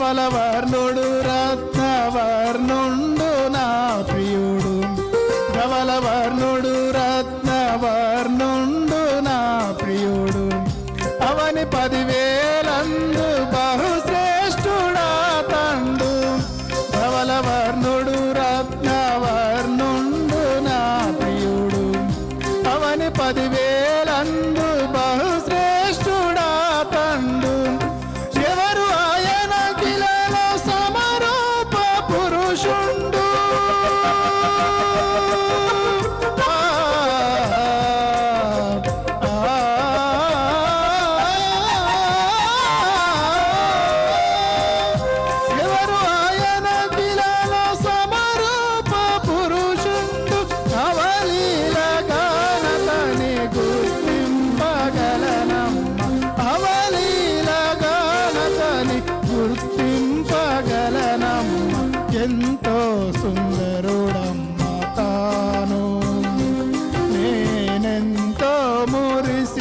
ధవలవర్ణుడు రత్నవర్ణుండు నా ప్రియుడు, ధవలవర్ణుడు రత్నవర్ణుండు నా ప్రియుడు, అవని 10,000 బహుశ్రేష్ఠుడా తండు, ధవలవర్ణుడు రత్నవర్ణుండు నా ప్రియుడు, అవని 10,000 బహుశ్రేష్ఠుడా తండు, ఎవరు ఆయన కిలలో సమరూప పురుషుండు, ఎవరు ఆయన కిలలో సమరూప పురుషుండు, అవలీల గానతని గుర్తింపగలనమ్మ, అవలీల గానతని గుర్తింపగలనమ్మ, ఎంతో సుందరుడమ్మ తాను, నేనెంతో మురిసిపోయినాను,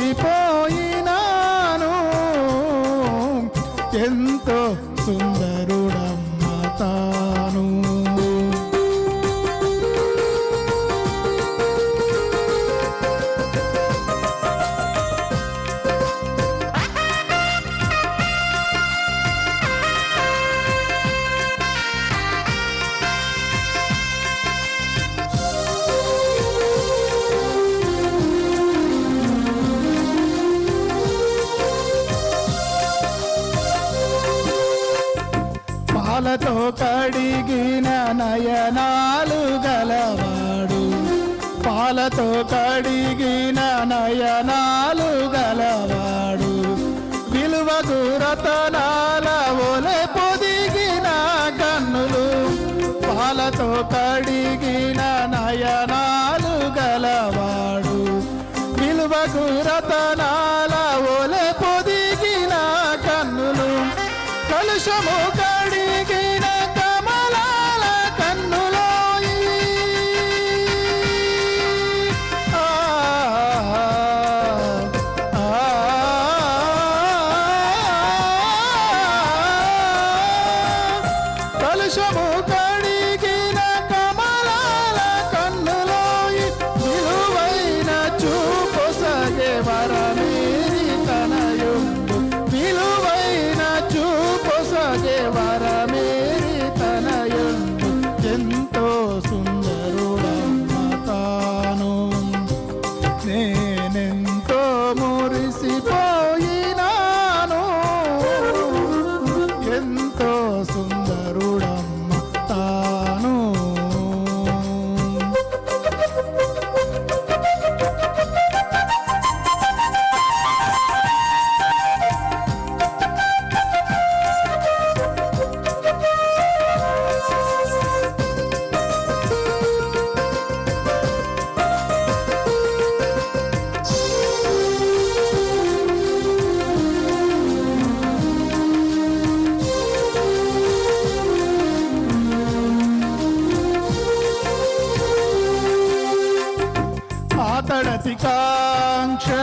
ఎంతో సుందరుడమ్మ తాను. పాలతో కడిగిన నయనాలు గలవాడు, పాలతో కడిగిన నయనాలు గలవాడు, విలువకు రతనాల ఒలె పొదిగిన కన్నులు, పాలతో కడిగిన నయనాలు గలవాడు, విలువకు రతనాల ఒలె పొదిగిన కన్నులు, కలుషము కడిగిన కమలాల కన్నులోయి, కలుషము కడిగిన కమలాల కన్నులోయి, విలువైన చూపు సగే వరమేరి తనయుండు, విలువైన చూపు సగే వరమేరి తనయుండు, ఎంతో సుందరుడమ్మ తాను, నేనెంతో మురిసిపోయినాను, ఎంతో సుందరుడమ్మ తాను. ఆతడతి కాంక్షణీయుండు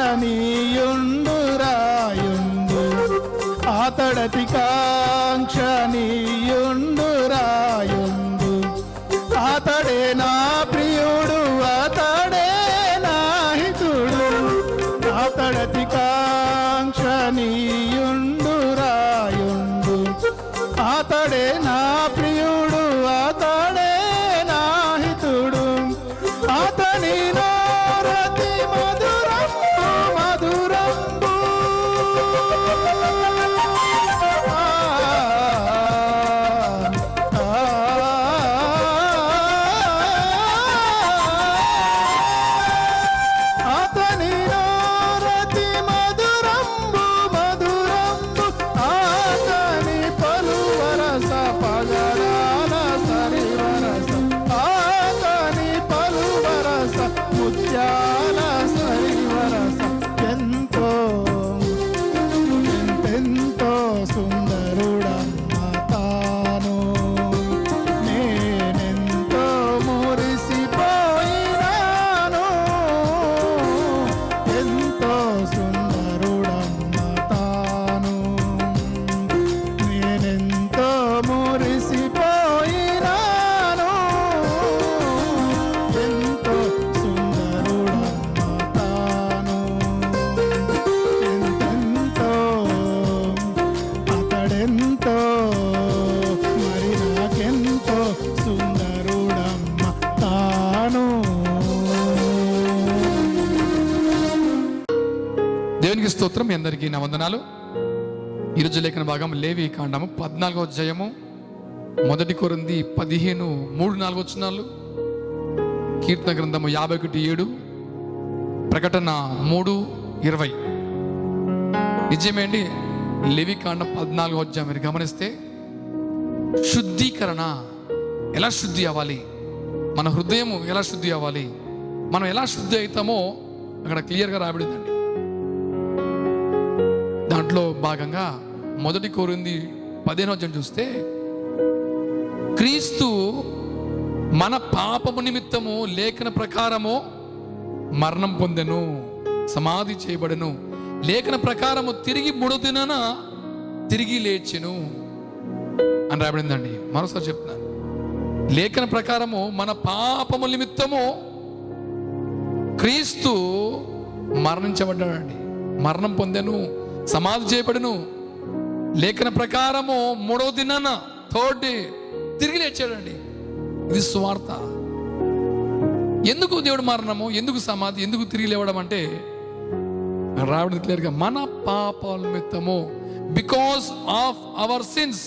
రాయుండు, ఆతడతి కాంక్షణీయుండు రాయుండు, అతడే నా ప్రియుడు, అతడే నా హితుడు, అతడతి కాంక్షణీయుండు రాయుండు, అతడే నా ప్రియుడు, అతడే నా హితుడు, అతని నారతి మధురంబు మధురంబు, అతని నారతి దేవునికి స్తోత్రం. మీ అందరికీ నా వందనాలు. ఈరోజు లేఖన భాగం లేవి కాండము 14వ అధ్యాయము, 1 కొరింథీ 15:3-4 కీర్తన గ్రంథము 51:7, ప్రకటన 3:20. నిజమే అండి. లేవి కాండం 14వ అధ్యాయం మీరు గమనిస్తే శుద్ధీకరణ ఎలా శుద్ధి అవ్వాలి, మన హృదయం ఎలా శుద్ధి అవ్వాలి, మనం ఎలా శుద్ధి అవుతామో అక్కడ క్లియర్గా రాబడిందండి. దాంట్లో భాగంగా 1 కొరింథీ 15వ అధ్యాయం చూస్తే క్రీస్తు మన పాపము నిమిత్తము లేఖన ప్రకారము మరణం పొందెను, సమాధి చేయబడెను, లేఖన ప్రకారము తిరిగి 3వ దినాన తిరిగి లేచెను అని రాబడిందండి. మరోసారి చెప్తున్నాను. లేఖన ప్రకారము మన పాపము నిమిత్తము క్రీస్తు మరణించబడ్డాడండి, మరణం పొందెను, సమాధి చేయబడెను, లేఖన ప్రకారము 3వ దినాన థర్డ్ డే తిరిగి లేచాడండి. ఇది సువార్త. ఎందుకు దేవుడు మరణము, ఎందుకు సమాధి, ఎందుకు తిరిగి లేవడం అంటే రావడం క్లియర్గా మన పాపాల నిమిత్తము, because of our sins,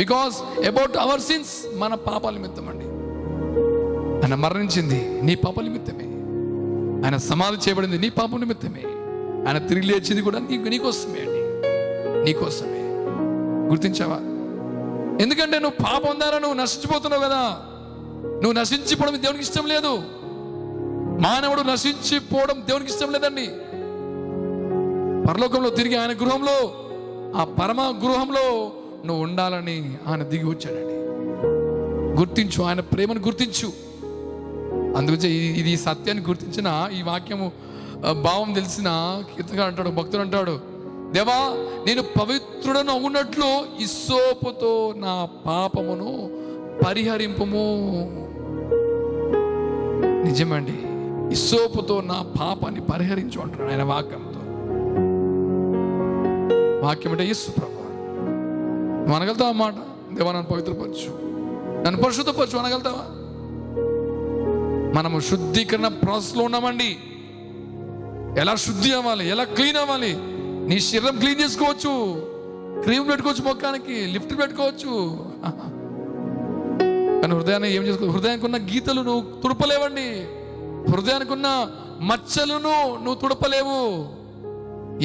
because about our sins, మన పాపాల నిమిత్తం అండి. ఆయన మరణించింది నీ పాపాల నిమిత్తమే, ఆయన సమాధి చేయబడింది నీ పాపం నిమిత్తమే, ఆయన తిరిగి లేచింది కూడా నీకోసమే అండి, నీకోసమే. గుర్తించావా? ఎందుకంటే నువ్వు పాపం ద్వారా నువ్వు నశించిపోతున్నావు కదా. నువ్వు నశించిపోవడం దేవునికి ఇష్టం లేదు. మానవుడు నశించిపోవడం దేవునికి ఇష్టం లేదండి. పరలోకంలో తిరిగి ఆయన గృహంలో, ఆ పరమ గృహంలో నువ్వు ఉండాలని ఆయన దిగి వచ్చాడండి. గుర్తించు, ఆయన ప్రేమను గుర్తించు. అందుకే ఇది సత్యాన్ని గుర్తించిన, ఈ వాక్యము భావం తెలిసిన కీర్తనగా అంటాడు, భక్తుడు అంటాడు, దేవా నేను పవిత్రుడను అవునట్లు ఇస్సోపుతో నా పాపమును పరిహరింపుము. నిజమండి, ఇస్సోపుతో నా పాపాన్ని పరిహరించు అంటున్నాడు ఆయన వాక్యంతో. వాక్యం అంటే యేసు ప్రభువు. నువ్వు అనగలుగుతావా మాట? దేవా నన్ను పవిత్రపరచు, నన్ను పరిశుద్ధపరచు అనగలుగుతావా? మనము శుద్ధీకరణ ప్రాసెస్లో ఉన్నామండి. ఎలా శుద్ధి అవ్వాలి, ఎలా క్లీన్ అవ్వాలి? నీ శరీరం క్లీన్ చేసుకోవచ్చు, క్రీమ్ పెట్టుకోవచ్చు, మొక్కానికి లిఫ్ట్ పెట్టుకోవచ్చు, కానీ హృదయాన్ని ఏం చేసుకో? హృదయానికి ఉన్న గీతలు నువ్వు తుడపలేవండి. హృదయానికి ఉన్న మచ్చలను నువ్వు తుడపలేవు.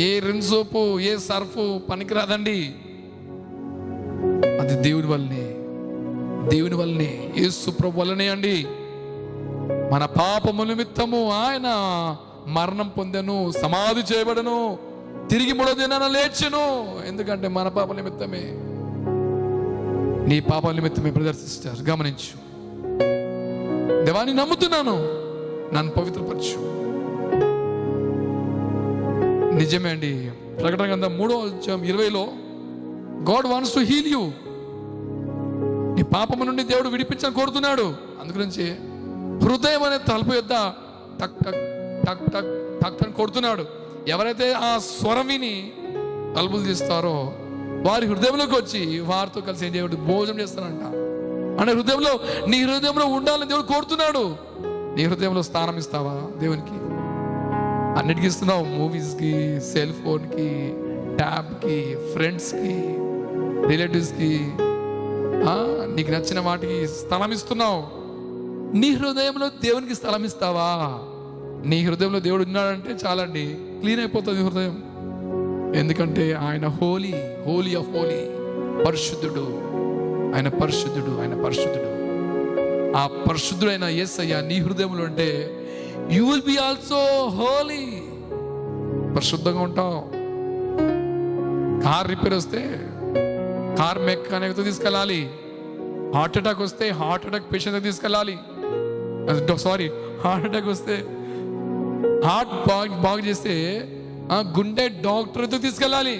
ఏ రిన్ సోపు, ఏ సర్ఫ్ పనికిరాదండి. అది దేవుని వల్లనే, దేవుని వల్లనే, యేసు ప్రభు వల్లనే అండి. మన పాపము నిమిత్తము ఆయన మరణం పొందెను, సమాధి చేయబడను, తిరిగి 3వ దినాన లేచెను. ఎందుకంటే మన పాప నిమిత్తమే, నీ పాపాల నిమిత్తమే. బ్రదర్స్ సిస్టర్స్ గమనించు. దేవాన్ని నమ్ముతున్నాను, నన్ను పవిత్రపరచు. నిజమే అండి. ప్రకటన గ్రంథం 3వ అధ్యాయం 20లో God wants to heal you. నీ పాపము నుండి దేవుడు విడిపించని కోరుతున్నాడు. అందుగురించి హృదయం అనే తలుపు యొద్ద టక్ టక్ టక్ టక్ టక్ అని కొడుతున్నాడు. ఎవరైతే ఆ స్వరం విని తలుపులు తీస్తారో వారి హృదయంలోకి వచ్చి వారితో కలిసి ఏం దేవుడు భోజనం చేస్తానంట. అంటే హృదయంలో, నీ హృదయంలో ఉండాలని దేవుడు కోరుతున్నాడు. నీ హృదయంలో స్థానం ఇస్తావా దేవునికి? అన్నిటికీ ఇస్తున్నావు, మూవీస్కి, సెల్ ఫోన్కి, ట్యాబ్కి, ఫ్రెండ్స్కి, రిలేటివ్స్కి, నీకు నచ్చిన వాటికి స్థలం ఇస్తున్నావు. నీ హృదయంలో దేవునికి స్థలం ఇస్తావా? నీ హృదయంలో దేవుడు ఉన్నాడంటే చాలండి, క్లీన్ అయిపోతుంది హృదయం. ఎందుకంటే ఆయన హోలీ, హోలీ ఆఫ్ హోలీ, పరిశుద్ధుడు. ఆయన పరిశుద్ధుడు, ఆయన పరిశుద్ధుడు. ఆ పరిశుద్ధుడైన యేసయ్య నీ హృదయంలో ఉంటే you will be also holy. పరిశుద్ధంగా ఉంటావు. కార్ రిపేర్ వస్తే కార్ మెకానిక్తో తీసుకెళ్ళాలి. హార్ట్ అటాక్ వస్తే హార్ట్ అటాక్ పేషెంట్తో తీసుకెళ్ళాలి. హార్ట్ అటాక్ వస్తే హార్ట్ బాగు చేస్తే గుండె డాక్టర్తో తీసుకెళ్ళాలి.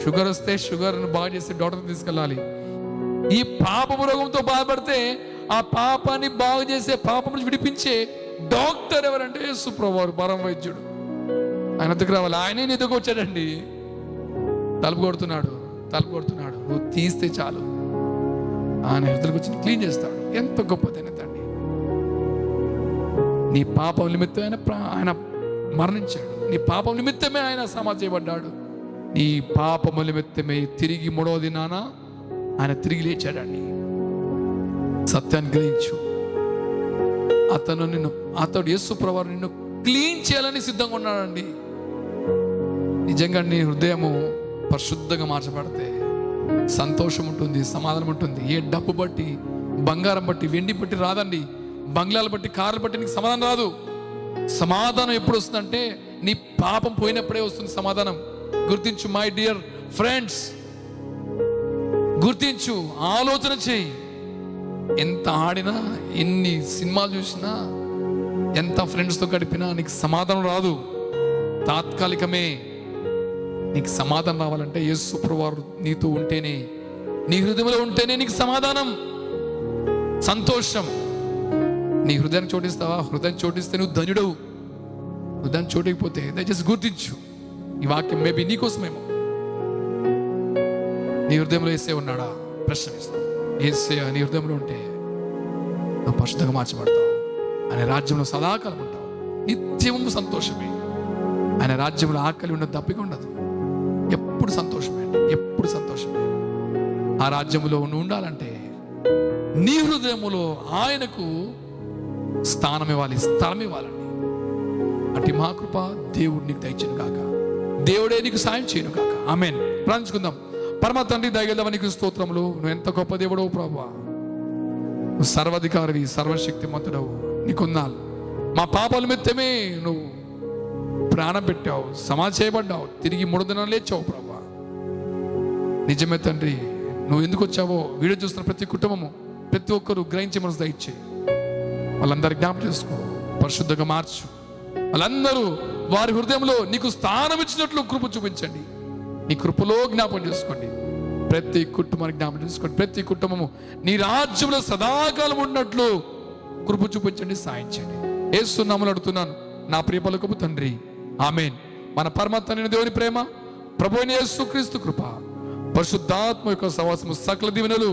షుగర్ వస్తే షుగర్ బాగు చేస్తే డాక్టర్తో తీసుకెళ్ళాలి. ఈ పాపపు రోగంతో బాధపడితే ఆ పాపాన్ని బాగు చేసే, పాపం నుంచి విడిపించే డాక్టర్ ఎవరంటే యేసు ప్రభువు, పరమ వైద్యుడు. ఆయన దగ్గర రావాలి. ఆయనే నీ దగ్గర వచ్చాడండి. తలుపు కొడుతున్నాడు. నువ్వు తీస్తే చాలు, ఆయన హృదయకు వచ్చి క్లీన్ చేస్తాడు. ఎంత గొప్పదైన తండ్రి. నీ పాపం నిమిత్తం ఆయన మరణించాడు. నీ పాపం నిమిత్తమే ఆయన సమాధి చేయబడ్డాడు. నీ పాపము నిమిత్తమే తిరిగి 3వ దినాన ఆయన తిరిగి లేచాడండి. సత్యాన్ని గ్రహించు. అతడు యేసు ప్రభువు నిన్ను క్లీన్ చేయాలని సిద్ధంగా ఉన్నాడండి. నిజంగా నీ హృదయము పరిశుద్ధంగా మార్చబడితే సంతోషం ఉంటుంది, సమాధానం ఉంటుంది. ఏ డబ్బు బట్టి, బంగారం బట్టి, వెండి బట్టి రాదండి. బంగ్లాలు బట్టి, కార్లు బట్టి నీకు సమాధానం రాదు. సమాధానం ఎప్పుడు వస్తుందంటే నీ పాపం పోయినప్పుడే వస్తుంది సమాధానం. గుర్తించు మై డియర్ ఫ్రెండ్స్, గుర్తించు, ఆలోచన చేయి. ఎంత ఆడినా, ఎన్ని సినిమాలు చూసినా, ఎంత ఫ్రెండ్స్తో గడిపినా నీకు సమాధానం రాదు. తాత్కాలికమే. నీకు సమాధానం రావాలంటే యేసు ప్రభువారు నీతో ఉంటేనే, నీ హృదయంలో ఉంటేనే నీకు సమాధానం, సంతోషం. నీ హృదయాన్ని చోటిస్తావా? హృదయం చోటిస్తే నువ్వు ధన్యుడవు. హృదయం చోటికపోతే దయచేసి గుర్తించు. ఈ వాక్యం మేబీ నీకోసమేమో. నీ హృదయంలో యేసే ఉన్నాడా? ప్రశ్నిస్తావు. యేసే నీ హృదయంలో ఉంటే నువ్వు పరిశుద్ధంగా మార్చబడతావు. ఆయన రాజ్యంలో సదాకాలం ఉంటావు. నిత్యము సంతోషమే. ఆయన రాజ్యంలో ఆకలి ఉండదు, దప్పిక ఉండదు. ఎప్పుడు సంతోషమే, ఎప్పుడు సంతోషమే. ఆ రాజ్యంలో నువ్వు ఉండాలంటే నీ హృదయములో ఆయనకు స్థానం ఇవ్వాలి, స్థలం ఇవ్వాలండి. అటు మహాకృప దేవుడు నీకు దయచేను కాక, దేవుడే నీకు సాయం చేయను కాక. ఆమేన్. ప్రార్థించుకుందాం. పరమ తండ్రి, దయగలవ నీకు స్తోత్రములు. నువ్వు ఎంత గొప్ప దేవుడవు ప్రభువా. నువ్వు సర్వాధికారివి, సర్వశక్తిమంతుడవు. నీకున్నాను. మా పాపాల నిమిత్తమే నువ్వు ప్రాణం పెట్టావు, సమాధి చేయబడ్డావు, తిరిగి 3 దినాలు లేచావు ప్రభువా. నిజమే తండ్రి. నువ్వు ఎందుకు వచ్చావో వీడియో చూస్తున్న ప్రతి కుటుంబము, ప్రతి ఒక్కరు గ్రహించే మనసు దయచేయి. వాళ్ళందరూ జ్ఞాపకం చేసుకో, పరిశుద్ధంగా మార్చు. వాళ్ళందరూ వారి హృదయంలో నీకు స్థానం ఇచ్చినట్లు కృప చూపించండి. నీ కృపలో జ్ఞాపకం చేసుకోండి. ప్రతి కుటుంబానికి జ్ఞాపకం చేసుకోండి. ప్రతి కుటుంబము నీ రాజ్యంలో సదాకాలం ఉన్నట్లు కృప చూపించండి, సాయించండి. యేసు నామములో అడుగుతున్నాను నా ప్రియ పలుకపు తండ్రి. ఆమేన్. మన పరమ తండ్రి దేవుని ప్రేమ, ప్రభువైన యేసుక్రీస్తు కృప, పరిశుద్ధాత్మ యొక్క సహవాసము, సకల దీవెనలు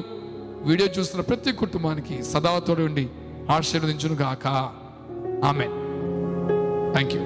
వీడియో చూస్తున్న ప్రతి కుటుంబానికి సదా తోడు ఉండి ఆశీర్వదించును గాక. ఆమేన్. Thank you.